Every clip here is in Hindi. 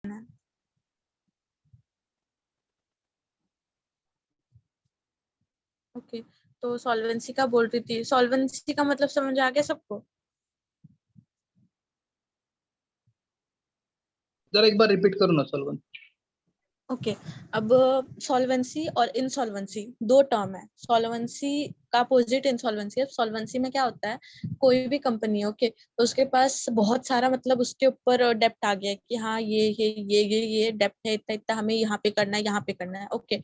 है। ओके, तो सॉल्वेंसी का बोल रही थी, सॉल्वेंसी का मतलब समझ आ गया सबको? जरा एक बार रिपीट करो ना सॉल्वेंट। ओके, अब सॉल्वेंसी और इंसॉल्वेंसी दो टर्म है। सॉल्वेंसी का अपोजिट इंसॉल्वेंसी है। सॉल्वेंसी में क्या होता है, कोई भी कंपनी, ओके, तो उसके पास बहुत सारा मतलब उसके ऊपर डेप्ट आ गया है कि हाँ ये डेप्ट है, इतना इतना हमें यहाँ पे करना है, यहाँ पे करना है, ओके।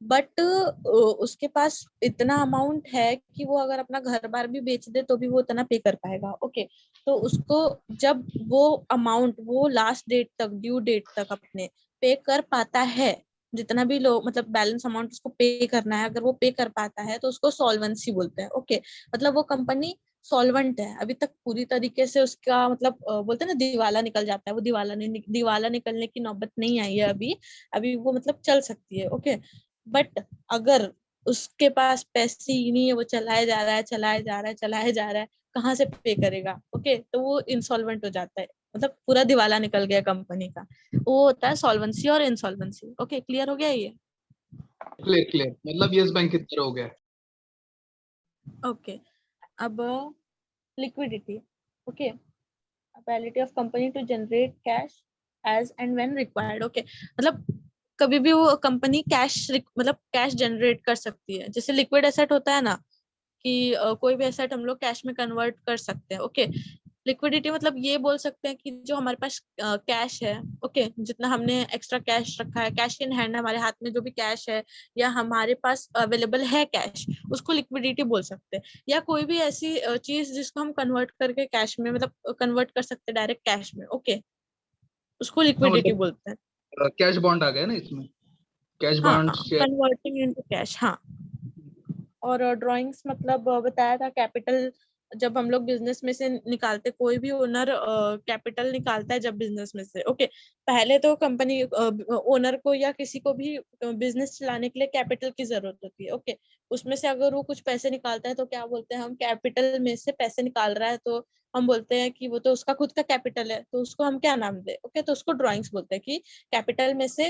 बट उसके पास इतना अमाउंट है कि वो अगर अपना घर बार भी बेच दे तो भी वो इतना पे कर पाएगा, ओके। तो उसको जब वो अमाउंट वो लास्ट डेट तक, ड्यू डेट तक अपने पे कर पाता है, जितना भी लोग मतलब बैलेंस अमाउंट उसको पे करना है, अगर वो पे कर पाता है तो उसको सॉल्वेंसी बोलते हैं, ओके। मतलब वो कंपनी सॉल्वेंट है, अभी तक पूरी तरीके से उसका मतलब बोलते हैं ना दिवाला निकल जाता है, वो दिवाला निकलने की नौबत नहीं आई है अभी। अभी वो मतलब चल सकती है, ओके। बट अगर उसके पास पैसे ही नहीं है, वो चलाए जा रहा है, चलाए जा रहा है, चलाए जा रहा है, कहाँ से पे करेगा, ओके। तो वो इंसॉल्वेंट हो जाता है, मतलब पूरा दिवाला निकल गया कंपनी का। वो होता है सॉल्वेंसी और इंसॉल्वेंसी। ओके, क्लियर हो गया ये? क्लियर क्लियर, मतलब यस बैंक की तरह हो गया। ओके, अब liquidity, okay, ability of company to generate cash as and when required, okay. मतलब कभी भी वो कंपनी कैश मतलब कैश जनरेट कर सकती है। जैसे लिक्विड एसेट होता है ना, कि कोई भी एसेट हम लोग कैश में कन्वर्ट कर सकते हैं, ओके। लिक्विडिटी मतलब ये बोल सकते हैं कि जो हमारे पास कैश है, ओके, जितना हमने एक्स्ट्रा कैश रखा है, कैश इन हैंड, हमारे हाथ में जो भी कैश है या हमारे पास अवेलेबल है कैश, उसको लिक्विडिटी बोल सकते हैं। या कोई भी ऐसी चीज जिसको हम कन्वर्ट करके कैश में मतलब कन्वर्ट कर सकते हैं डायरेक्ट कैश में, ओके, उसको हाँ लिक्विडिटी मतलब बोलते हैं। कैश बॉन्ड आ गया ना इसमें, कैश हाँ, bond share. Converting into cash, हाँ। और ड्राइंग्स मतलब बताया था कैपिटल, जब हम लोग बिजनेस में से निकालते, कोई भी ओनर कैपिटल निकालता है जब बिजनेस में से, ओके। पहले तो कंपनी ओनर को या किसी को भी बिजनेस चलाने के लिए कैपिटल की जरूरत होती है, ओके। उसमें से अगर वो कुछ पैसे निकालता है तो क्या बोलते हैं हम, कैपिटल में से पैसे निकाल रहा है तो हम बोलते हैं कि वो तो उसका खुद का कैपिटल है, तो उसको हम क्या नाम दे, ओके। तो उसको ड्राइंग्स बोलते हैं कि कैपिटल में से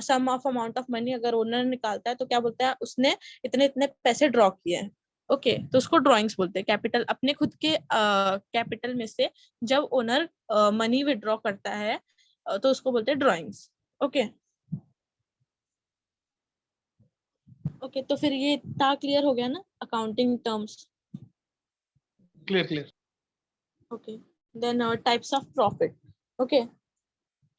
सम ऑफ अमाउंट ऑफ मनी अगर ओनर निकालता है तो क्या बोलता है, उसने इतने इतने पैसे ड्रॉ किए हैं, ओके। तो उसको ड्रॉइंग्स बोलते हैं। कैपिटल अपने खुद के कैपिटल में से जब ओनर मनी विड्रॉ करता है तो उसको बोलते हैं ड्रॉइंग्स, ओके। ओके, तो फिर ये इतना क्लियर हो गया ना accounting terms? Clear clear. Okay, then types of profit, okay.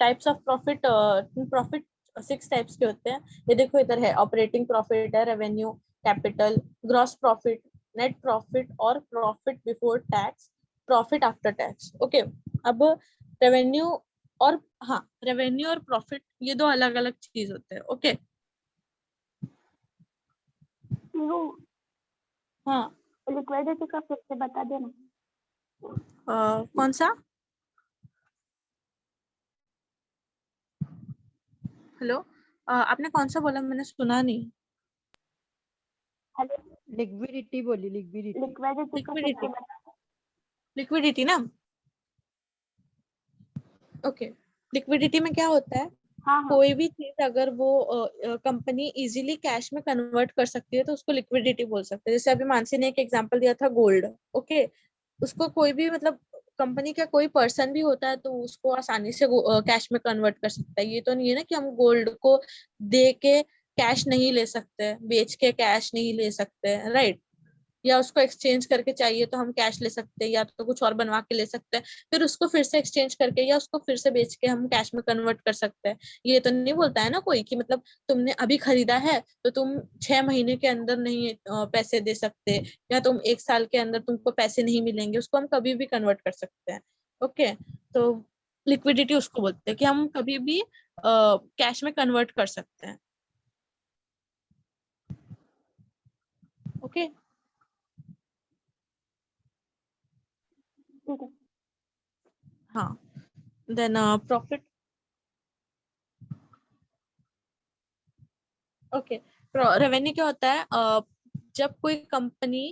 Types of profit, profit 6 types के होते हैं। ये देखो इधर है, ऑपरेटिंग प्रॉफिट है, revenue, capital, gross profit, net profit और profit before tax, profit after tax, okay. अब रेवेन्यू और, हाँ, रेवेन्यू और प्रॉफिट ये दो अलग अलग चीज होते हैं, ओके। हाँ, लिक्विडिटी का फिर से बता देना। कौन सा? हेलो, आपने कौन सा बोला, मैंने सुना नहीं। हेलो, लिक्विडिटी बोली, लिक्विडिटी। लिक्विडिटी का फिर से बता। लिक्विडिटी ना, ओके। लिक्विडिटी में क्या होता है, हाँ हाँ, कोई भी चीज अगर वो कंपनी इजीली कैश में कन्वर्ट कर सकती है तो उसको लिक्विडिटी बोल सकते हैं। जैसे अभी मानसी ने एक एग्जांपल दिया था गोल्ड, ओके। उसको कोई भी मतलब कंपनी का कोई पर्सन भी होता है तो उसको आसानी से कैश में कन्वर्ट कर सकता है। ये तो नहीं है ना कि हम गोल्ड को दे के कैश नहीं ले सकते, बेच के कैश नहीं ले सकते, राइट? या उसको एक्सचेंज करके चाहिए तो हम कैश ले सकते हैं, या तो कुछ और बनवा के ले सकते हैं, फिर उसको फिर से एक्सचेंज करके या उसको फिर से बेच के हम कैश में कन्वर्ट कर सकते हैं। ये तो नहीं बोलता है ना कोई कि मतलब तुमने अभी खरीदा है तो तुम 6 महीने के अंदर नहीं पैसे दे सकते, या तुम 1 साल के अंदर तुमको पैसे नहीं मिलेंगे, उसको हम कभी भी कन्वर्ट कर सकते हैं, ओके। तो लिक्विडिटी उसको बोलते हैं कि हम कभी भी कैश में कन्वर्ट कर सकते हैं, ओके। ठीक है। हाँ, देन प्रॉफिट, ओके। रेवेन्यू क्या होता है, जब कोई कंपनी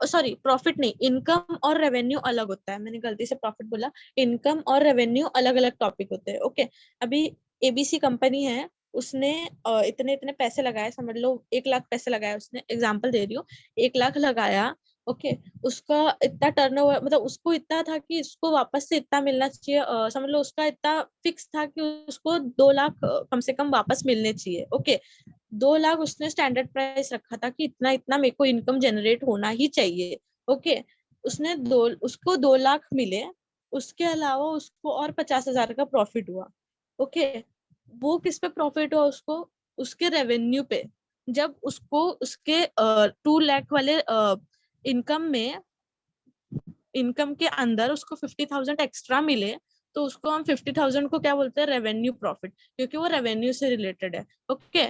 सॉरी प्रॉफिट नहीं, इनकम और रेवेन्यू अलग होता है, मैंने गलती से प्रॉफिट बोला। इनकम और रेवेन्यू अलग अलग टॉपिक होते हैं। ओके, अभी एबीसी कंपनी है, उसने इतने इतने पैसे लगाए, समझ लो 1 लाख पैसे लगाए उसने, एग्जांपल दे रही हूँ, 1 लाख लगाया। ओके, उसका इतना टर्नओवर, मतलब उसको इतना था कि इसको वापस से इतना मिलना चाहिए, समझ लो उसका इतना फिक्स था कि उसको 2 लाख कम से कम वापस मिलने चाहिए। ओके, 2 लाख उसने स्टैंडर्ड प्राइस रखा था कि इतना इतना मेरे को इनकम जनरेट होना ही चाहिए। ओके, उसको 2 लाख मिले, उसके अलावा उसको और 50,000 का प्रॉफिट हुआ। ओके, वो किस पे प्रॉफिट हुआ उसको? उसके रेवेन्यू पे। जब उसको उसके 2 लाख वाले इनकम में, इनकम के अंदर उसको 50,000 एक्स्ट्रा मिले, तो उसको हम 50,000 को क्या बोलते हैं? रेवेन्यू प्रॉफिट, क्योंकि वो रेवेन्यू से रिलेटेड है। ओके,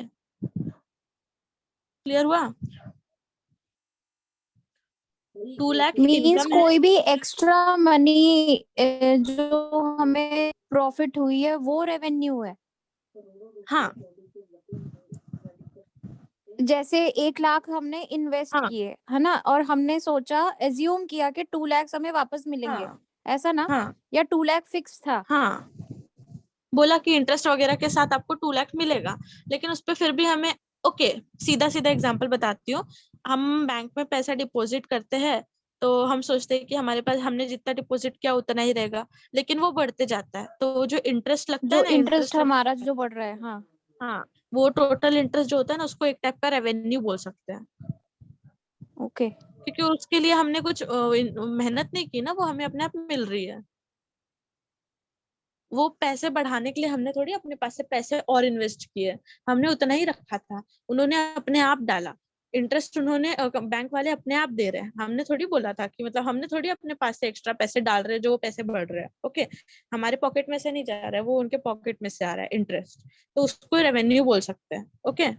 क्लियर हुआ? 2 लाख मीन्स इनकम है। कोई भी एक्स्ट्रा मनी जो हमें प्रॉफिट हुई है वो रेवेन्यू है। हाँ जैसे 1 लाख हमने इन्वेस्ट हाँ किए है ना, और हमने सोचा एज्यूम किया कि 2 लाख हमें वापस मिलेंगे, हाँ ऐसा ना? हाँ या 2 लाख फिक्स था? हाँ, बोला कि इंटरेस्ट वगैरह के साथ आपको 2 लाख मिलेगा, लेकिन उस पर फिर भी हमें, ओके, सीधा सीधा एग्जांपल बताती हूँ। हम बैंक में पैसा डिपॉजिट करते हैं, तो हम सोचते हैं कि हमारे पास हमने जितना डिपॉजिट किया उतना ही रहेगा, लेकिन वो बढ़ते जाता है, तो जो इंटरेस्ट लगता है जो ना, इंटरेस्ट इंटरेस्ट हमारा जो बढ़ रहा है, हाँ। हाँ, वो टोटल इंटरेस्ट जो होता है ना, उसको एक टाइप का रेवेन्यू बोल सकते हैं। ओके। क्योंकि उसके लिए हमने कुछ मेहनत नहीं की ना, वो हमें अपने आप मिल रही है। वो पैसे बढ़ाने के लिए हमने थोड़ी अपने पास से पैसे और इन्वेस्ट किए, हमने उतना ही रखा था, उन्होंने अपने आप डाला। इंटरेस्ट उन्होंने बैंक वाले अपने आप दे रहे हैं, हमने थोड़ी बोला था कि, मतलब हमने थोड़ी अपने पास से एक्स्ट्रा पैसे डाल रहे हैं जो वो पैसे बढ़ रहे हैं। ओके, हमारे पॉकेट में से नहीं जा रहा है, वो उनके पॉकेट में से आ रहा है इंटरेस्ट, तो उसको रेवेन्यू बोल सकते हैं। Okay,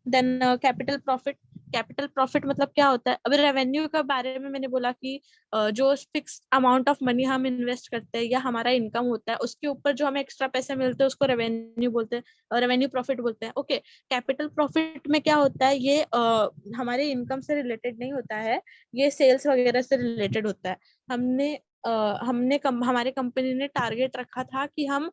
then capital profit. Capital profit मतलब क्या होता है? अभी रेवेन्यू के बारे में मैंने बोला कि जो फिक्स अमाउंट ऑफ मनी हम इन्वेस्ट करते हैं या हमारा इनकम होता है, उसके ऊपर जो हमें एक्स्ट्रा पैसे मिलते हैं उसको रेवेन्यू बोलते हैं, रेवेन्यू प्रॉफिट बोलते हैं। ओके, कैपिटल प्रॉफिट में क्या होता है? ये हमारे इनकम से रिलेटेड नहीं होता है, ये सेल्स वगैरह से रिलेटेड होता है। हमने हमारे कंपनी ने टारगेट रखा था कि हम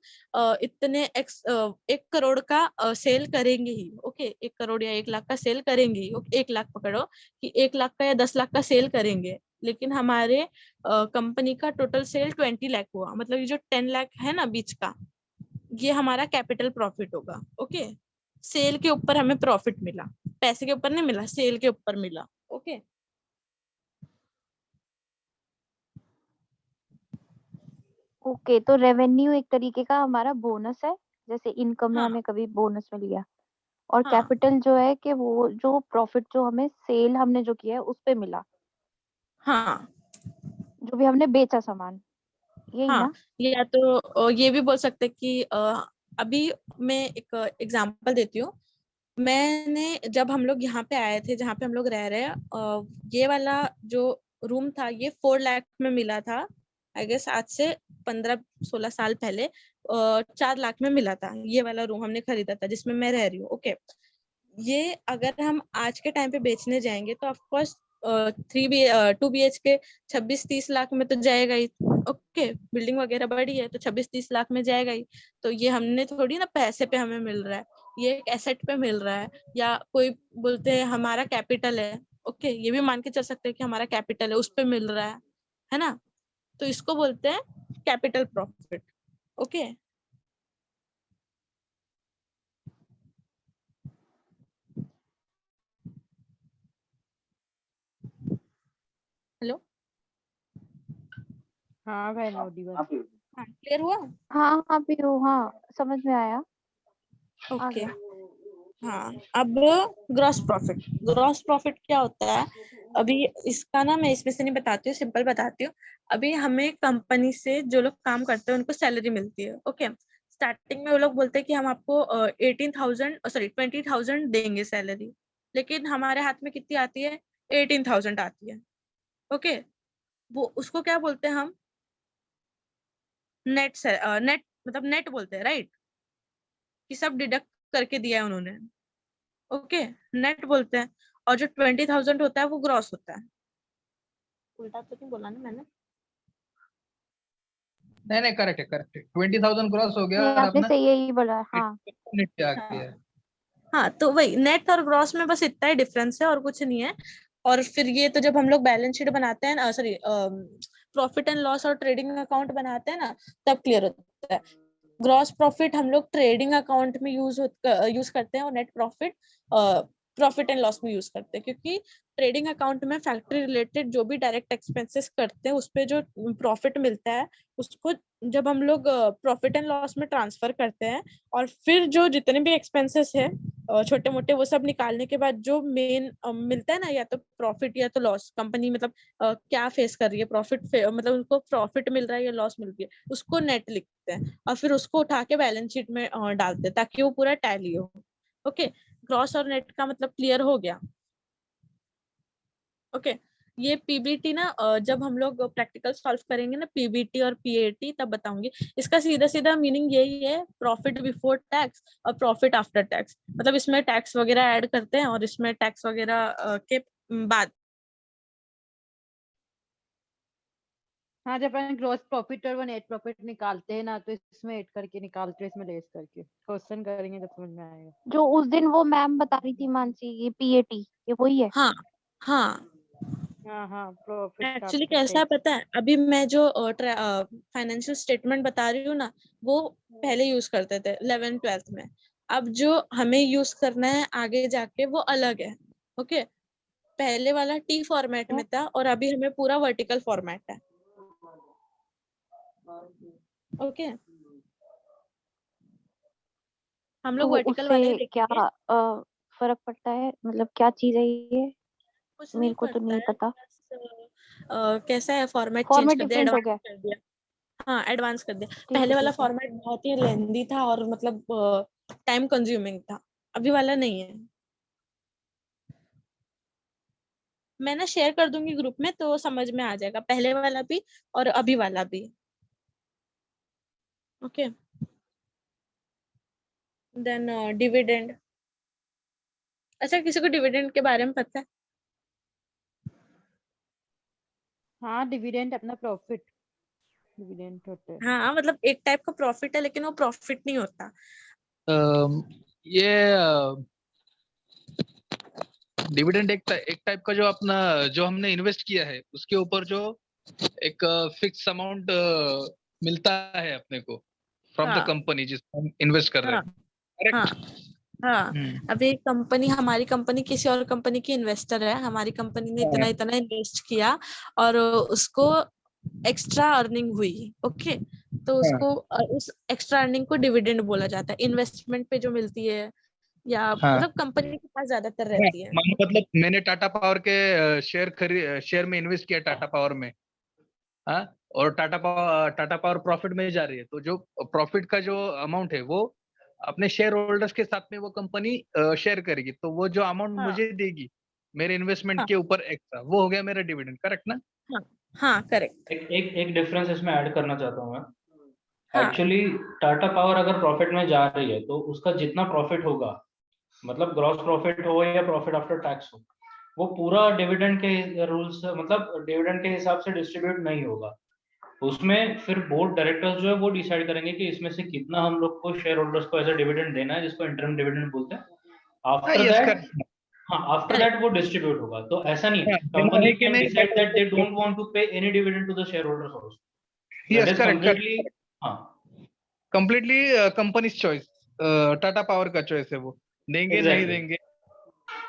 इतने 1 करोड़ का सेल करेंगे ही। ओके, 1 करोड़ या 1 लाख का सेल करेंगे ही। 1 लाख पकड़ो कि 1 लाख का या 10 लाख का सेल करेंगे, लेकिन हमारे कंपनी का टोटल सेल 20 लाख हुआ, मतलब ये जो 10 लाख है ना बीच का, ये हमारा कैपिटल प्रॉफिट होगा। ओके, सेल के ऊपर हमें प्रॉफिट मिला, पैसे के ऊपर नहीं मिला, सेल के ऊपर मिला। ओके, ओके, तो रेवेन्यू एक तरीके का हमारा बोनस है, जैसे इनकम में हाँ हमें कभी बोनस मिल गया। और हाँ कैपिटल जो है कि वो जो प्रॉफिट जो हमें सेल हमने जो किया है उस पे मिला, हाँ जो भी हमने बेचा सामान, यही हाँ, ना? या तो ये भी बोल सकते हैं कि अभी मैं एक एग्जांपल देती हूँ। मैंने, जब हम लोग यहाँ पे आए थे जहाँ पे हम लोग रह रहे हैं, ये वाला जो रूम था ये 4 लाख में मिला था, आई गेस आज से 15-16 साल पहले 4 लाख में मिला था। ये वाला रूम हमने खरीदा था जिसमें मैं रह रही हूँ। ओके, ये अगर हम आज के टाइम पे बेचने जाएंगे तो ऑफकोर्स 2 BH के 26-30 लाख में तो जाएगा ही। ओके, बिल्डिंग वगैरह बड़ी है तो 26-30 लाख में जाएगा ही। तो ये हमने थोड़ी ना पैसे पे हमें मिल रहा है, ये एक एसेट पे मिल रहा है। या कोई बोलते हैं हमारा कैपिटल है, ओके, ये भी मान के चल सकते हैं कि हमारा कैपिटल है, उस पे मिल रहा है ना? तो इसको बोलते हैं कैपिटल प्रॉफिट। ओके, हेलो, हाँ भाई, ऑडिबल। हाँ क्लियर हुआ? हाँ हाँ पीयू, हाँ समझ में आया। ओके, आगे। हाँ, अब ग्रॉस प्रॉफिट। ग्रॉस प्रॉफिट क्या होता है? अभी इसका ना मैं इसमें से नहीं बताती हूँ, सिंपल बताती हूँ। अभी हमें कंपनी से जो लोग काम करते हैं उनको सैलरी मिलती है। ओके, स्टार्टिंग में वो लोग बोलते हैं कि हम आपको 18,000 सॉरी 20,000 देंगे सैलरी, लेकिन हमारे हाथ में कितनी आती है? 18,000 आती है। ओके, वो उसको क्या बोलते हैं हम? नेट से नेट, मतलब नेट बोलते हैं, राइट? कि सब डिडक्ट करके दिया है उन्होंने। ओके, नेट बोलते हैं। और जो 20,000 होता है वो ग्रॉस होता है। उल्टा तो नहीं बोला ना मैंने? नहीं करेक्ट है 20,000 क्रॉस हो गया नहीं, और आपने अपना सही यही बोला। हाँ नेट पे आ हाँ गया। हाँ, तो वही नेट और ग्रॉस में बस इतना ही डिफरेंस है और कुछ नहीं है। और फिर ये तो जब हम लोग बैलेंस शीट बनाते हैं ना, सॉरी प्रॉफिट एंड लॉस और ट्रेडिंग अकाउंट बनाते हैं ना, तब क्लियर होता है। ग्रॉस प्रॉफिट हम लोग ट्रेडिंग अकाउंट में यूज करते हैं और net profit profit and loss में यूज करते हैं, क्योंकि ट्रेडिंग अकाउंट में फैक्ट्री रिलेटेड जो भी डायरेक्ट एक्सपेंसेस करते हैं उस पे जो प्रॉफिट मिलता है उसको जब हम लोग प्रॉफिट एंड लॉस में ट्रांसफर करते हैं, और फिर जो जितने भी एक्सपेंसेस है छोटे मोटे वो सब निकालने के बाद जो मेन मिलता है ना, या तो प्रॉफिट या तो लॉस, कंपनी मतलब क्या फेस कर रही है, प्रॉफिट मतलब उनको प्रॉफिट मिल रहा है या लॉस मिल रही है, उसको नेट लिखते हैं और फिर उसको उठा के बैलेंस शीट में डालते हैं ताकि वो पूरा टैली हो। ओके, ग्रॉस और नेट का मतलब क्लियर हो गया। ओके, ये पीबीटी ना जब हम लोग प्रैक्टिकल सॉल्व करेंगे ना पीबीटी और पीएटी तब बताऊंगी। इसका सीधा सीधा मीनिंग यही है, प्रॉफिट बिफोर टैक्स और प्रॉफिट आफ्टर टैक्स। मतलब इसमें टैक्स वगैरह ऐड करते हैं और इसमें टैक्स वगैरह के बाद। हाँ, जब अपन ग्रॉस प्रॉफिट और वो नेट प्रॉफिट निकालते हैं ना, तो इसमें ऐड करके निकालते हैं, इसमें लेस करके क्वेश्चन करेंगे जब समझ में आएगा। जो उस दिन वो मैम बता रही थी मानसी, ये पीएटी, ये वही है। हाँ हाँ, हाँ प्रॉफिट एक्चुअली आफ्टर कैसा है टैक्स। पता है, अभी मैं जो फाइनेंशियल स्टेटमेंट बता रही हूँ ना, वो पहले यूज करते थे 11th-12th में। अब जो हमें यूज करना है आगे जाके वो अलग है। ओके, पहले वाला टी फॉर्मेट में था और अभी हमें पूरा वर्टिकल फॉर्मेट है। ओके, हम लोग तो वर्टिकल वाला ही उससे क्या देखेंगे। फर्क पड़ता है, मतलब क्या चीज है ये? कुछ मेरे नहीं को तो पड़ता नहीं है, पता। बस कैसा है, फॉर्मेट चेंज फॉर्मेट कर दिया, डिफरेंट हो एडवांस गया। कर दिया। हाँ, एडवांस कर दिया। ठीक है पहले वाला ठीक है। फॉर्मेट बहुत ही लेंदी था और मतलब टाइम कंज्यूमिंग था, अभी वाला नहीं है। मैं ना शेयर कर दूंगी ग्रुप में तो समझ में आ जाएगा, पहले वाला भी और अभी वाला भी। Okay, then dividend. अच्छा, किसी को डिविडेंड के बारे में पता है? हाँ, डिविडेंड अपना प्रॉफिट डिविडेंड होता है। हाँ, मतलब एक टाइप का प्रॉफिट है लेकिन वो प्रॉफिट नहीं होता। ये डिविडेंड एक टाइप का जो अपना जो हमने इन्वेस्ट किया है उसके ऊपर जो एक फिक्स अमाउंट मिलता है अपने को फ्रॉम द हाँ कंपनी जिसमें हम इन्वेस्ट कर रहे हाँ हैं। हाँ करेक्ट। हाँ। अभी कंपनी, हमारी कंपनी किसी और कंपनी की इन्वेस्टर है, हमारी कंपनी ने इतना इतना इन्वेस्ट किया और उसको एक्स्ट्रा अर्निंग हुई। ओके, तो उसको उस एक्स्ट्रा अर्निंग को डिविडेंड बोला जाता है, इन्वेस्टमेंट पे जो मिलती है या हाँ, मतलब कंपनी के पास ज्यादातर रहती है। मानो मतलब मैंने टाटा पावर के शेयर में इन्वेस्ट किया टाटा पावर में। हाँ, और टाटा पावर प्रॉफिट में जा रही है तो जो प्रॉफिट का जो अमाउंट है वो अपने शेयर होल्डर्स के साथ में वो कंपनी शेयर करेगी, तो वो जो अमाउंट हाँ मुझे देगी मेरे इन्वेस्टमेंट हाँ के ऊपर एक्स्ट्रा, वो हो गया मेरा डिविडेंड। करेक्ट ना? हाँ हाँ, करेक्ट। एक डिफरेंस इसमें ऐड करना चाहता हूँ मैं। हाँ एक्चुअली टाटा पावर अगर प्रॉफिट में जा रही है तो उसका जितना प्रॉफिट होगा, मतलब ग्रॉस प्रॉफिट हो या प्रॉफिट आफ्टर टैक्स हो, वो पूरा डिविडेंड के रूल्स मतलब डिविडेंड के हिसाब से डिस्ट्रीब्यूट नहीं होगा। उसमें फिर बोर्ड डायरेक्टर्स जो है वो डिसाइड करेंगे कि इसमें से कितना हम लोग को शेयर होल्डर्स को एज अ डिविडेंड देना है, जिसको इंटरम डिविडेंड बोलते हैं। After yes that, correct. हाँ, आफ्टर करेक्ट। दैट वो डिस्ट्रीब्यूट होगा। तो ऐसा नहीं, हाँ, बिना कंपनी लेके कैन नहीं decide that they don't want to pay any dividend to the share holders also. That yes is correct completely, correct हाँ, completely company choice, Tata Power का चॉइस है, वो देंगे नहीं एग्जैक्टली देंगे,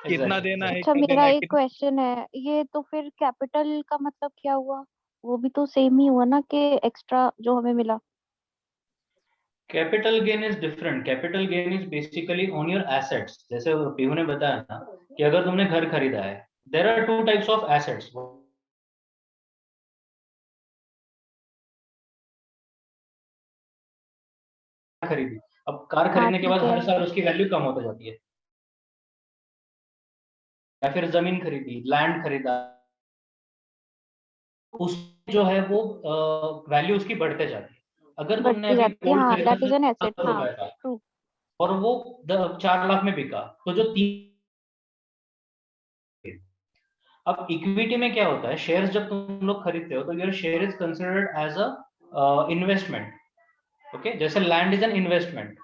कितना देना एग्जैक्टली। है अच्छा, क्या मेरा देना है एक क्वेश्चन है, ये तो फिर कैपिटल का मतलब क्या हुआ? वो भी तो सेम ही हुआ ना, कि एक्स्ट्रा जो हमें मिला। Capital gain is different. Capital gain is basically on your assets. जैसे पीहू ने बताया ना कि अगर तुमने घर खरीदा है, there are two types of assets खरीदी। अब कार हाँ खरीदने के बाद ठीक है। हर साल उसकी वैल्यू कम होती जाती है, या फिर जमीन खरीदी, लैंड खरीदा, उस जो है वो वैल्यू उसकी बढ़ते जाती है। अगर तुमने बढ़ती अभी जाती है, गोल्ड हाँ, खरीदा that is an asset, 10 lakh हाँ। रुपए का ट्रू। और वो 4 लाख में बिका, तो जो 3 अब इक्विटी में क्या होता है, शेयर्स जब तुम लोग खरीदते हो तो your share is considered as a investment, okay, जैसे लैंड इज एन इन्वेस्टमेंट।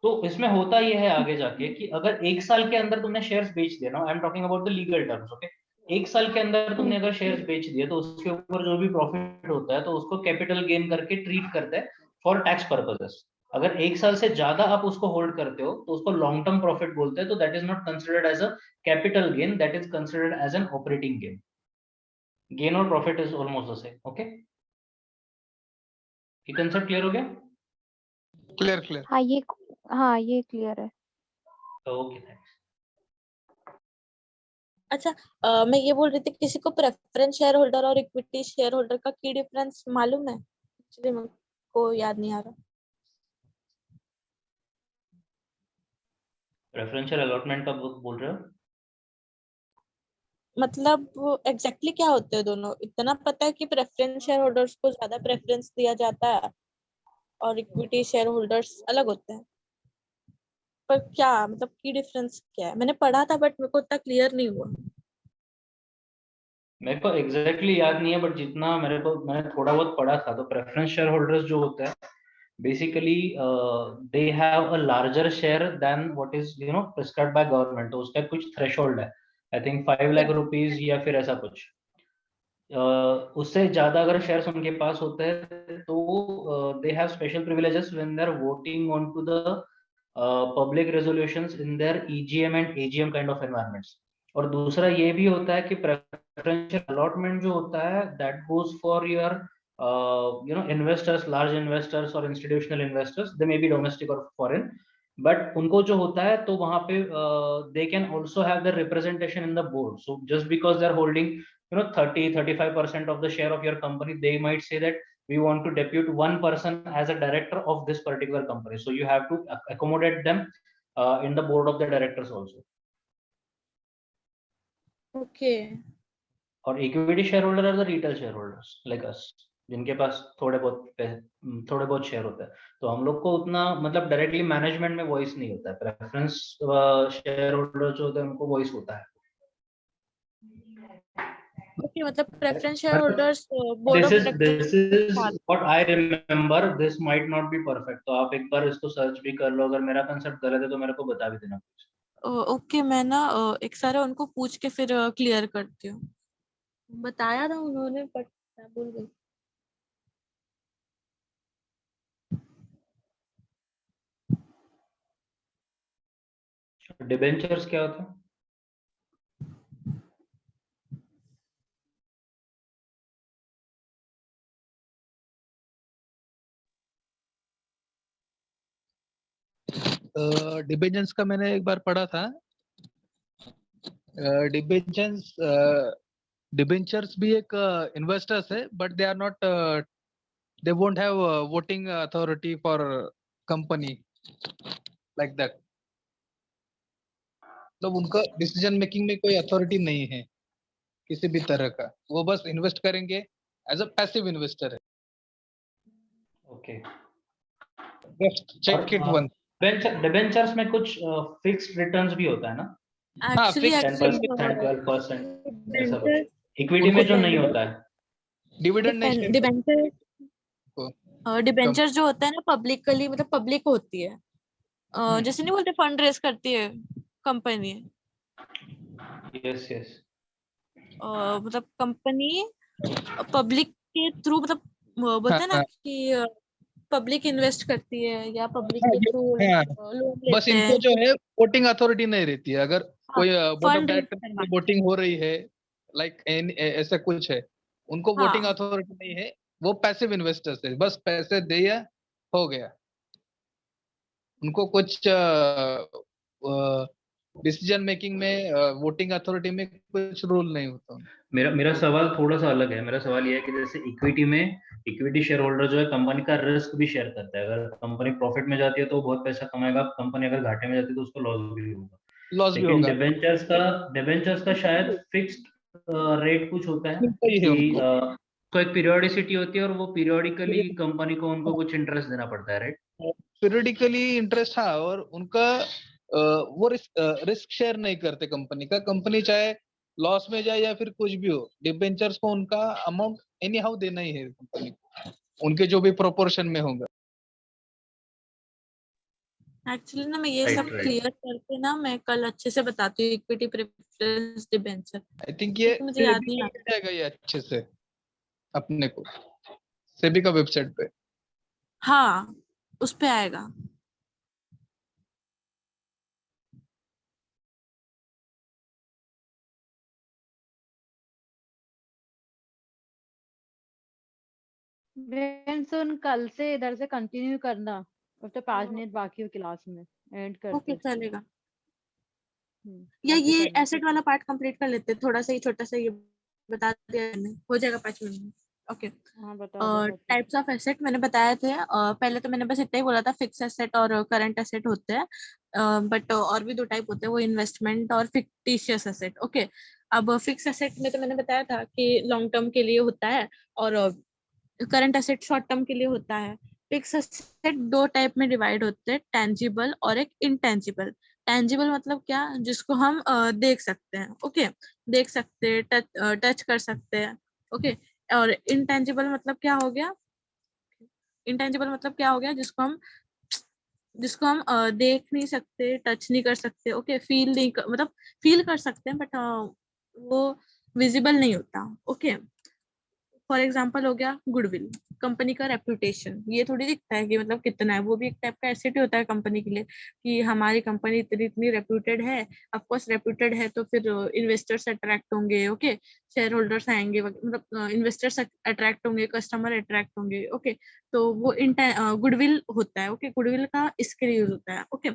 तो इसमें होता यह है आगे जाके कि अगर 1 साल के अंदर तुमने शेयर्स बेच दिया ना, I am talking about the legal terms, okay, 1 साल के अंदर तुमने अगर शेयर्स बेच दिए तो उसके ऊपर जो भी प्रॉफिट होता है तो उसको कैपिटल गेन करके ट्रीट करते हैं फॉर टैक्स पर्पसेस। अगर 1 साल से ज्यादा आप उसको होल्ड करते हो तो उसको लॉन्ग टर्म प्रॉफिट बोलते हैं, तो that is not considered as a capital gain, that is considered as an operating gain. Gain और profit is almost the same, okay. ये कंसेप्ट क्लियर हो गया? क्लियर। हाँ ये क्लियर है। Okay, thanks. अच्छा, मैं ये बोल रही थी, किसी को प्रेफरेंस शेयर होल्डर और इक्विटी शेयर होल्डर का की डिफरेंस मालूम है? एक्चुअली मेरे को याद नहीं आ रहा। प्रेफरेंशियल अलॉटमेंट का बोल रहे हो? मतलब एग्जैक्टली क्या होते हैं दोनों? इतना पता है कि प्रेफरेंस शेयर होल्डर्स को ज्यादा प्रेफरेंस दिया जाता है और इक्विटी शेयर होल्डर्स अलग होते हैं, पर क्या मतलब की डिफरेंस क्या है? मैंने पढ़ा था बट मेरे को उतना क्लियर नहीं हुआ। मेरे को एग्जैक्टली याद नहीं है, बट जितना मैंने थोड़ा बहुत पढ़ा था, तो प्रेफरेंस शेयर होल्डर्स जो होते हैं basically they have a larger share than what is prescribed by government. तो उसका कुछ थ्रेशोल्ड है, आई थिंक 5 लाख रुपीस या फिर ऐसा कुछ। उससे ज्यादा अगर शेयर्स उनके पास होते हैं तो they have special privileges when they are voting on to the public resolutions in their EGM and AGM kind of environments. और दूसरा ये भी होता है कि प्रेफरेंशियल अलॉटमेंट जो होता है that goes for your investors, large investors और institutional investors, they may be domestic और फॉरेन, बट उनको जो होता है तो वहां पे they can also have their representation in the board. So just because they are holding 30-35% of the share of your company, they might say that we want to depute one person as a director of this particular company, so you have to accommodate them in the board of the directors also. Okay. और equity share holder are the retail share holders like us, जिनके पास थोड़े बहुत शेयर होता है। तो हम लोग को उतना मतलब डायरेक्टली मैनेजमेंट में वॉइस नहीं होता है। प्रेफरेंस शेयर होल्डर जो होते हैं उनको वॉइस होता है। ओके, मतलब preference share holders board of this directors is what I remember. This might not be perfect, तो आप एक बार इसको सर्च भी कर लो। अगर मेरा कंसेप्ट गलत है तो मेरे को बता भी देना। ओके, मैं ना एक सारा उनको पूछ के फिर क्लियर करती हूँ। बताया था उन्होंने बट मैं भूल गई। डिबेंचर्स क्या होता है? डिबेंचर्स का मैंने एक बार पढ़ा था। डिबेंचर्स भी एक इन्वेस्टर्स है, but they are not, they won't have voting authority for company like that. मतलब उनका डिसीजन मेकिंग में कोई अथॉरिटी नहीं है किसी भी तरह का, वो बस इन्वेस्ट करेंगे, एज अ पैसिव इन्वेस्टर है। Okay, just check it one. Debentures में कुछ फिक्स्ड रिटर्न्स भी होता है ना? एक्चुअली 10%, 12% ऐसा कुछ। इक्विटी में जो नहीं होता है डिविडेंड नहीं। डिबेंचर जो होता है ना पब्लिकली, मतलब पब्लिक होती है, जैसे नहीं बोलते फंड रेज करती है कंपनी। Yes yes. मतलब कंपनी पब्लिक के थ्रू, मतलब बोलते हैं ना कि पब्लिक इन्वेस्ट करती है या पब्लिक के थ्रू लोन बस लेते इनको हैं। जो है वोटिंग अथॉरिटी नहीं रहती है। अगर कोई बोर्ड ऑफ फंड डायरेक्टर में वोटिंग हो रही है, लाइक ऐसा कुछ है, उनको वोटिंग अथॉरिटी नहीं है, वो पैसिव इन्वेस्टर्स है, बस पैसे दिया हो गया। उनको कुछ डिसीजन मेकिंग में, वोटिंग अथॉरिटी में कुछ रूल नहीं होता। मेरा सवाल थोड़ा सा अलग है। मेरा सवाल ये है कि जैसे इक्विटी में इक्विटी शेयर होल्डर जो है कंपनी का रिस्क भी शेयर करता है। अगर कंपनी प्रॉफिट में जाती है तो बहुत पैसा कमाएगा, कंपनी अगर घाटे में जाती है तो उसको लॉस भी होगा। लेकिन डिबेंचर्स का शायद फिक्स्ड रेट कुछ होता है कि तो एक पीरियोडिसिटी होती है और वो पीरियोडिकली कंपनी को उनको कुछ इंटरेस्ट देना पड़ता है, राइट? पीरियोडिकली इंटरेस्ट, हाँ। और उनका वो रिस्क शेयर नहीं करते कंपनी का। कंपनी चाहे लॉस में जाए या फिर कुछ भी हो, डिबेंचर्स को उनका अमाउंट एनी हाउ देना ही है कंपनी को, उनके जो भी प्रोपोर्शन में होगा। एक्चुअली ना मैं ये Right, सब right. क्लियर करके ना मैं कल अच्छे से बताती हूँ equity preference debenture, I think ये क्योंकि मुझे याद सेबी नहीं पे आ मिल जाएगा ये अच्छे से अपने को, सेबी का वेबसाइट पे। हाँ उस पे आएगा। सुन, कल से इधर से कंटिन्यू करना, अब तो 5 मिनट बाकी हो क्लास में, एंड ओके करते। चलेगा। या ऐसे ये करना, एसेट ठीक वाला है? पार्ट कंप्लीट कर लेते हैं, थोड़ा सा ही छोटा सा ये बता दिया मैंने, हो जाएगा 5 मिनट में। ओके। हाँ बता दो। टाइप्स ऑफ एसेट मैंने बताए थे, पहले तो मैंने बस इतना ही बोला था, फिक्स एसेट और करंट एसेट होते हैं, बट और भी 2 टाइप होते हैं, वो इन्वेस्टमेंट और फिक्टिशियस एसेट। ओके। अब फिक्स एसेट में तो मैंने बताया था कि लॉन्ग टर्म के लिए होता है, और करंट एसेट शॉर्ट टर्म के लिए होता है। फिक्स एसेट 2 टाइप में डिवाइड होते हैं, टेंजिबल और एक इनटेंजिबल। टेंजिबल मतलब क्या, जिसको हम देख सकते हैं। ओके, देख सकते हैं, टच कर सकते हैं। ओके। और इनटेंजिबल मतलब क्या हो गया, इनटेंजिबल मतलब क्या हो गया, जिसको हम देख नहीं सकते, टच नहीं कर सकते। ओके, फील नहीं मतलब फील कर सकते हैं, बट वो विजिबल नहीं होता। ओके। फॉर एग्जाम्पल हो गया गुडविल, कंपनी का रेपुटेशन, ये थोड़ी दिखता है कि मतलब कितना है, वो भी एक टाइप का एसेट ही होता है कंपनी के लिए, कि हमारी कंपनी इतनी इतनी रेप्यूटेड है। ऑफ कोर्स रेप्यूटेड है तो फिर इन्वेस्टर्स अट्रैक्ट होंगे। ओके, शेयर होल्डर्स आएंगे, मतलब इन्वेस्टर्स अट्रैक्ट होंगे, कस्टमर अट्रैक्ट होंगे। ओके, तो वो गुडविल होता है। ओके, गुडविल का इसके लिए यूज होता है। ओके,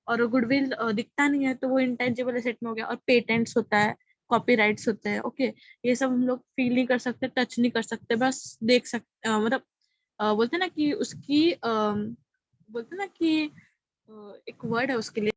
और गुडविल दिखता नहीं है तो वो इंटेंजिबल एसेट में हो गया। और पेटेंट्स होता है, कॉपीराइट्स होते हैं। ओके, ये सब हम लोग फील नहीं कर सकते, टच नहीं कर सकते, बस देख सकते, मतलब बोलते हैं ना कि उसकी बोलते हैं ना कि एक वर्ड है उसके लिए,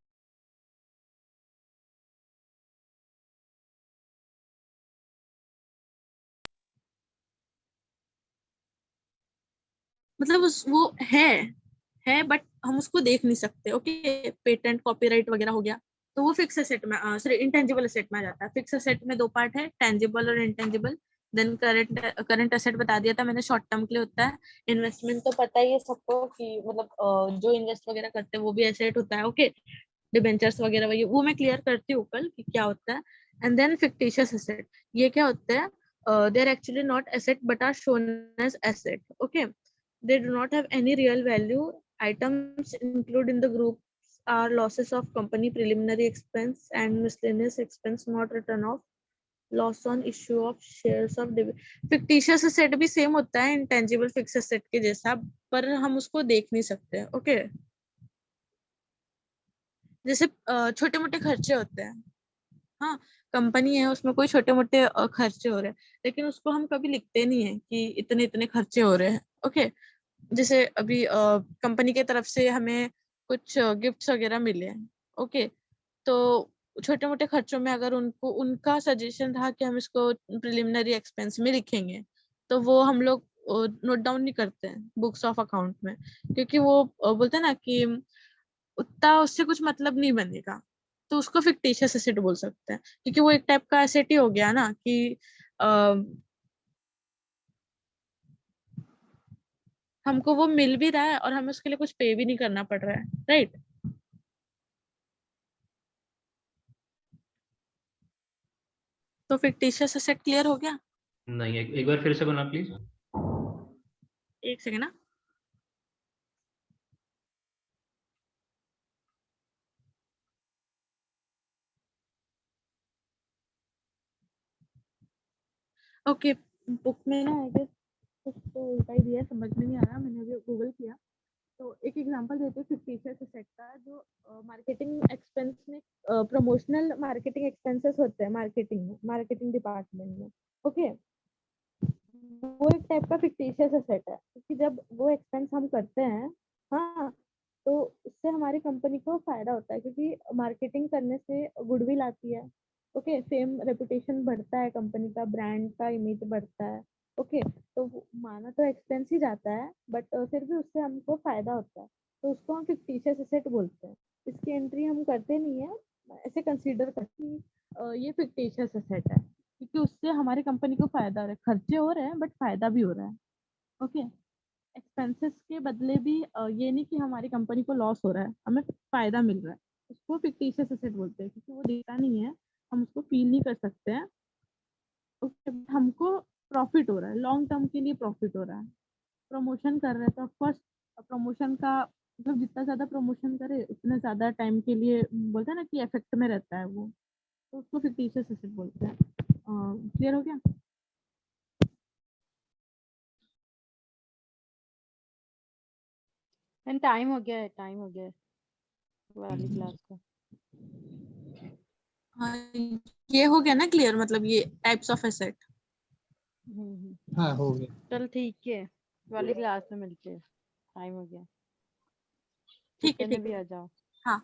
मतलब उस वो है बट हम उसको देख नहीं सकते। ओके, पेटेंट कॉपीराइट वगैरह हो गया, तो वो फिक्स एसेट में, सॉरी इंटेंजिबल एसेट में आ जाता है। फिक्स एसेट में 2 पार्ट है, टेंजिबल और इंटेंजिबल। देन करंट एसेट बता दिया था मैंने, शॉर्ट टर्म के लिए होता है। इन्वेस्टमेंट तो पता ही है सबको कि मतलब जो इन्वेस्ट वगैरह करते हैं वो भी एसेट होता है। ओके, डिबेंचर्स वगैरह वही, वो मैं क्लियर करती हूँ कल कि क्या होता है। एंड देन फिक्टिशियस एसेट, ये क्या होता है, they are actually not asset but are shown as asset. Okay, they do not have any real value. Items included in the group are losses of company preliminary expense and miscellaneous expense not written off, loss on issue of shares of fictitious asset भी सेम होता है intangible fixed asset के जैसा, पर हम उसको देख नहीं सकते। ओके, जैसे छोटे मोटे खर्चे होते हैं, हाँ कंपनी है उसमें कोई छोटे मोटे खर्चे हो रहे हैं, लेकिन उसको हम कभी लिखते नहीं है कि इतने इतने खर्चे हो रहे हैं। ओके, जैसे अभी कंपनी की तरफ से हमें कुछ गिफ्ट्स वगैरह मिले हैं। ओके, तो छोटे मोटे खर्चों में अगर उनको उनका सजेशन रहा कि हम इसको प्रिलिमिनरी एक्सपेंस में लिखेंगे, तो वो हम लोग नोट डाउन नहीं करते हैं बुक्स ऑफ अकाउंट में, क्योंकि वो बोलते हैं ना कि उतना उससे कुछ मतलब नहीं बनेगा, तो उसको फिक्टिशियस एसेट बोल सकते हैं, क्योंकि वो एक टाइप का एसेट ही हो गया ना कि हमको वो मिल भी रहा है और हमें उसके लिए कुछ पे भी नहीं करना पड़ रहा है। राइट, तो फिक्टिशियस एसेट क्लियर हो गया। नहीं, एक बार फिर से बना प्लीज। एक सेकेंड ना, ओके। बुक में ना आई गेस कुछ तो उल्टा ही दिया है, समझ में नहीं आ रहा, मैंने अभी गूगल किया। तो एक एग्जांपल देते हैं फिक्टिशियस एसेट का, जो मार्केटिंग एक्सपेंस में, प्रमोशनल मार्केटिंग एक्सपेंसेस होते हैं मार्केटिंग में, मार्केटिंग डिपार्टमेंट में। ओके, वो एक टाइप का फिक्टिशियस एसेट है, क्योंकि जब वो एक्सपेंस हम करते हैं, हाँ, तो उससे हमारी कंपनी को फायदा होता है, क्योंकि मार्केटिंग करने से गुडविल आती है। ओके, फेम रेपुटेशन बढ़ता है, कंपनी का ब्रांड का इमेज बढ़ता है। ओके, तो माना तो एक्सपेंस ही जाता है, बट फिर भी उससे हमको फायदा होता है, तो उसको हम फिक्टिशियस एसेट बोलते हैं। इसकी एंट्री हम करते नहीं है, ऐसे कंसीडर करते हैं। ये फिक्टिशियस एसेट है, क्योंकि उससे हमारी कंपनी को फायदा हो रहा है, खर्चे हो रहे हैं बट फायदा भी हो रहा है। ओके, एक्सपेंसेस के बदले भी ये नहीं कि हमारी कंपनी को लॉस हो रहा है, हमें फायदा मिल रहा है, उसको फिक्टिशियस एसेट बोलते हैं, क्योंकि वो दिखता नहीं है, हम उसको फील नहीं कर सकते हैं। उसके बाद हमको प्रॉफिट हो रहा है, लॉन्ग टर्म के लिए प्रॉफिट हो रहा है। प्रमोशन कर रहे हैं तो ऑफकोर्स प्रमोशन का मतलब जितना ज्यादा प्रमोशन करे उतना ज्यादा टाइम के लिए बोलते हैं ना कि इफेक्ट में रहता है वो, तो उसको फिक्टिशियस एसेट बोलते हैं। क्लियर हो गया? एंड टाइम हो गया है, टाइम हो गया है वाली क्लास का। हाँ, ये हो गया ना क्लियर, मतलब ये टाइप्स ऑफ एसेट। हाँ हो गया। चल ठीक है, वाली क्लास में मिलते हैं, टाइम हो गया। ठीक है किचन में ठीक भी है। आ जाओ। हाँ।